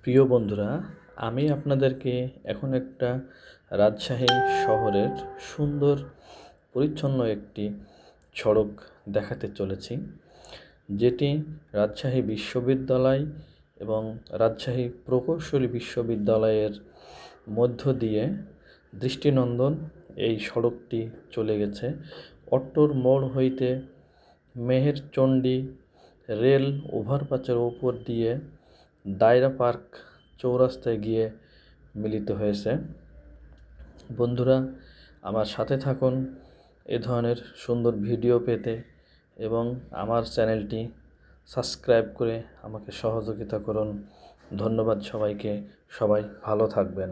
প্রিয় বন্ধুরা, আমি আপনাদেরকে এখন একটা রাজশাহী শহরের সুন্দর পরিচ্ছন্ন একটি সড়ক দেখাতে চলেছি, যেটি রাজশাহী বিশ্ববিদ্যালয় এবং রাজশাহী প্রকৌশলী বিশ্ববিদ্যালয়ের মধ্য দিয়ে দৃষ্টিনন্দন এই সড়কটি চলে গেছে। অট্টর মোড় হইতে মেহেরচণ্ডী রেল ওভারপাসের ওপর দিয়ে দায়রা পার্ক চৌরাস্তায় গিয়ে মিলিত হয়েছে। বন্ধুরা, আমার সাথে থাকুন এ ধরনের সুন্দর ভিডিও পেতে এবং আমার চ্যানেলটি সাবস্ক্রাইব করে আমাকে সহযোগিতা করুন। ধন্যবাদ সবাইকে। সবাই ভালো থাকবেন।